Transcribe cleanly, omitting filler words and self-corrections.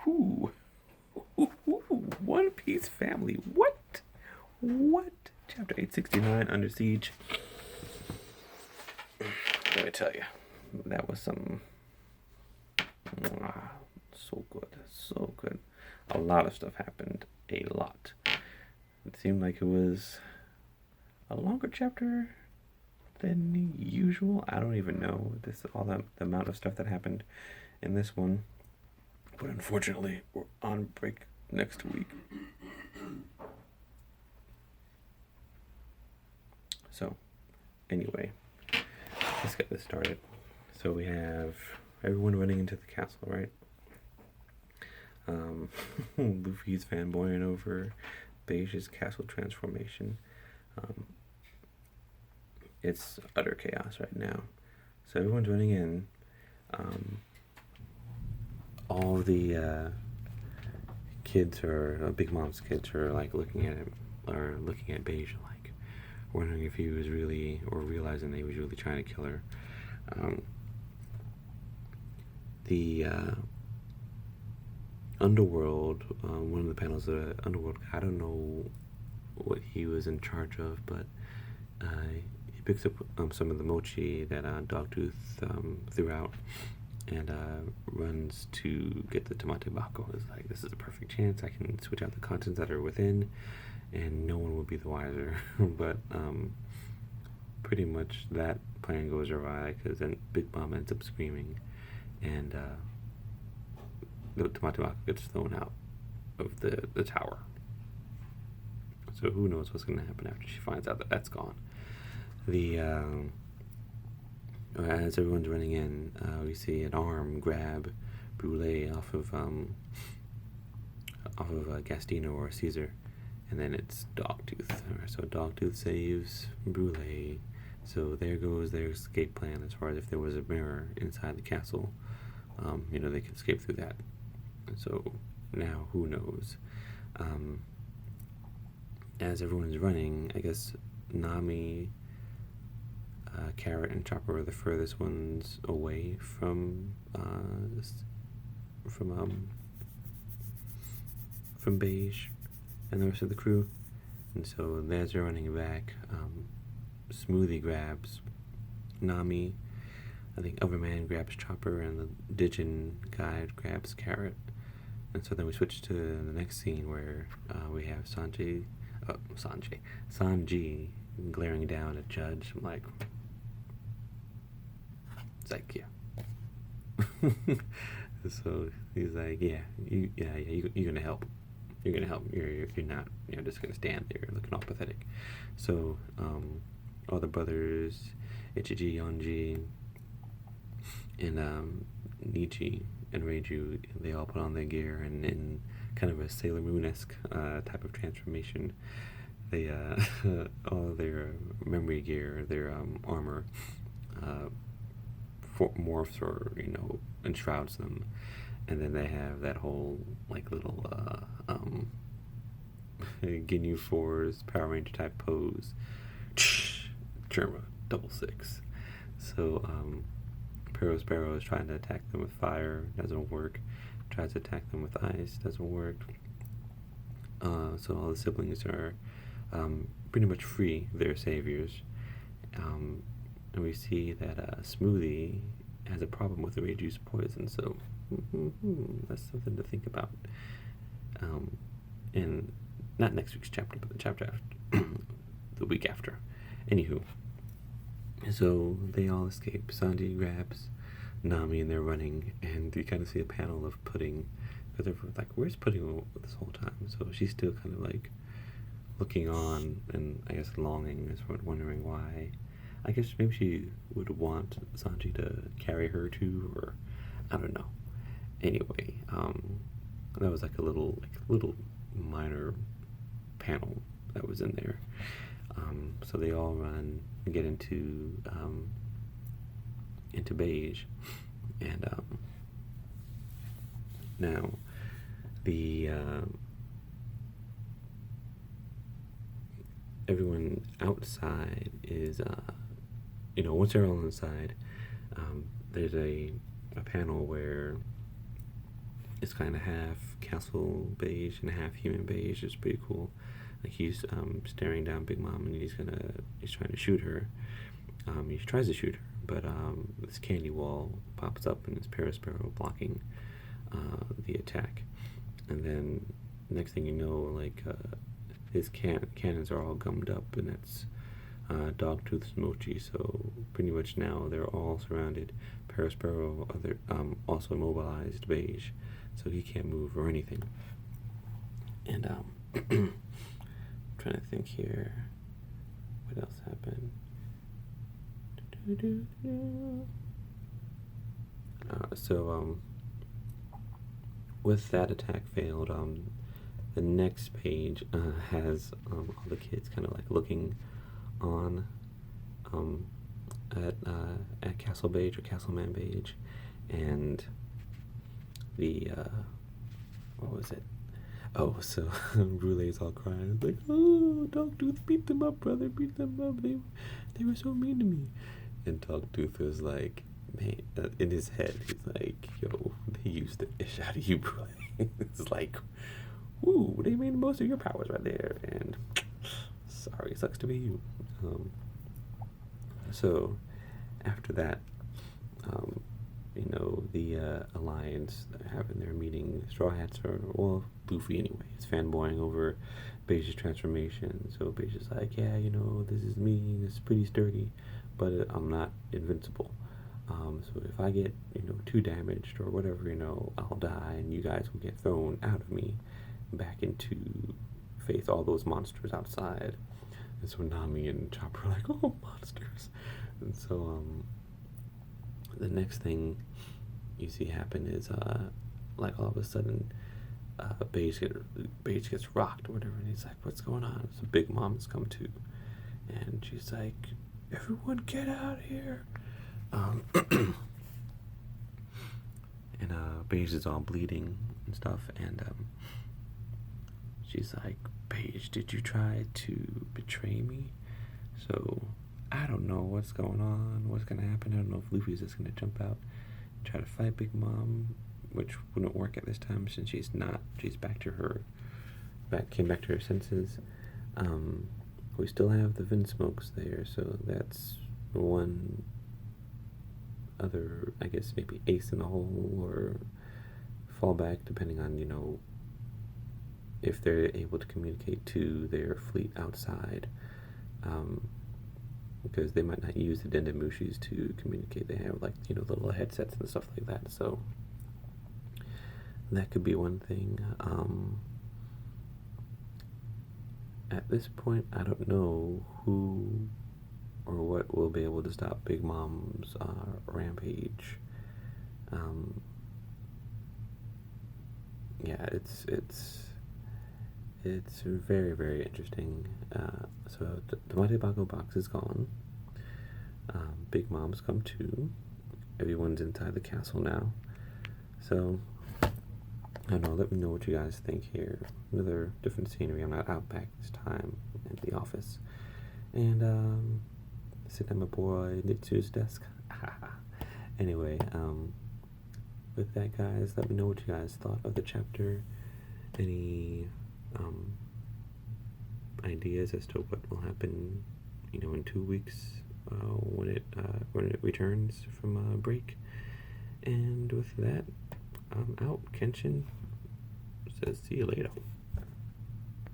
Whew. One Piece family. What? What? Chapter 869, Under Siege. Let me tell you, that was some. So good. So good. A lot of stuff happened. A lot. It seemed like it was a longer chapter than usual. I don't even know the amount of stuff that happened in this one. But unfortunately, we're on break next week. So, anyway, let's get this started. So we have everyone running into the castle, right? Luffy's fanboying over Beige's castle transformation. It's utter chaos right now. So everyone's running in. All the kids Big Mom's kids are like looking at him, or looking at Beige, like wondering if he was really, or realizing that he was really trying to kill her. The Underworld, one of the panels of the Underworld, I don't know what he was in charge of, but he picks up some of the mochi that Dogtooth threw out, and runs to get the Tamate Bako. It's like, this is a perfect chance. I can switch out the contents that are within, and no one will be the wiser. But pretty much that plan goes awry, because then Big Mom ends up screaming, and the Tamate Bako gets thrown out of the tower. So who knows what's going to happen after she finds out that that's gone. As everyone's running in, we see an arm grab Brule off of Gastino or Caesar, and then it's Dogtooth. So Dogtooth saves Brule. So there goes their escape plan, as far as if there was a mirror inside the castle, they could escape through that. So now who knows? As everyone's running, I guess Nami, Carrot, and Chopper are the furthest ones away from Beige and the rest of the crew. And so as they're running back, Smoothie grabs Nami. I think Overman grabs Chopper, and the Digin guy grabs Carrot. And so then we switch to the next scene where we have Sanji glaring down at Judge. I'm like, it's like, yeah. So he's like, you're gonna help. You're gonna help. You're not, just gonna stand there looking all pathetic. So all the brothers, Ichiji, Yonji, and Nichi and Reiju, they all put on their gear, and in kind of a Sailor Moon-esque type of transformation, they all their memory gear, their armor morphs or enshrouds them, and then they have that whole like little Ginyu Force Power Ranger type pose. Germa 666. So Pero Sparrow is trying to attack them with fire, doesn't work. Tries to attack them with ice, doesn't work. So all the siblings are pretty much free, their saviors. And we see that Smoothie has a problem with the Reiju's poison, so that's something to think about. And not next week's chapter, but the chapter after, the week after. Anywho, so they all escape. Sanji grabs Nami, and they're running, and you kind of see a panel of Pudding, because they're like, where's Pudding this whole time? So she's still kind of like looking on, and I guess longing, as for wondering why. I guess maybe she would want Sanji to carry her too, or I don't know. Anyway, that was like a little minor panel that was in there. So they all run and get into Beige, and now the everyone outside is once they're all inside, there's a panel where it's kind of half castle beige and half human beige. It's pretty cool. Like he's staring down Big Mom and he's trying to shoot her. He tries to shoot her, but this candy wall pops up and it's Parasparrow blocking the attack. And then next thing you know, like his cannons are all gummed up, and that's Dogtooth's Mochi. So pretty much now they're all surrounded. Parasparrow, also immobilized beige, so he can't move or anything. And I'm trying to think here, what else happened? So with that attack failed, the next page has all the kids kind of like looking on at Castle Beige or Castleman Beige, and the what was it? Oh, so Brulee's all crying like, "Oh, Dogtooth, beat them up, brother, beat them up. They were so mean to me." And Dogtooth was like, man, in his head, he's like, "Yo, they used the ish out of you, bro." It's like, "Woo, they made the most of your powers right there." And sorry, sucks to be you. So after that, the Alliance having their meeting. Straw Hats are, well, Luffy anyway, is fanboying over Beige's transformation. So Beige is like, yeah, this is me, this is pretty sturdy, but I'm not invincible. So if I get, too damaged or whatever, I'll die and you guys will get thrown out of me back into face all those monsters outside. And so Nami and Chopper are like, oh, monsters. And so the next thing you see happen is like all of a sudden Beige gets rocked or whatever, and he's like, what's going on? So Big Mom has come too, and she's like, everyone get out of here. And Beige is all bleeding and stuff, and she's like, Beige, did you try to betray me? So I don't know what's going on, what's gonna happen. I don't know if Luffy's just gonna jump out and try to fight Big Mom, which wouldn't work at this time since she's came back to her senses. We still have the Vinsmokes there, so that's one other, I guess, maybe ace in the hole or fallback, depending on, if they're able to communicate to their fleet outside, because they might not use the Dendemushis to communicate. They have, like, little headsets and stuff like that, so that could be one thing. At this point, I don't know who or what will be able to stop Big Mom's rampage. Yeah, it's very, very interesting. So the Matebago box is gone. Big Mom's come too. Everyone's inside the castle now. So I don't know, let me know what you guys think here. Another different scenery. I'm not out back this time at the office. And sitting at my boy Nitsu's desk. Anyway, with that, guys, let me know what you guys thought of the chapter. Any ideas as to what will happen, in 2 weeks when it returns from break. And with that, I'm out. Kenshin says, see you later.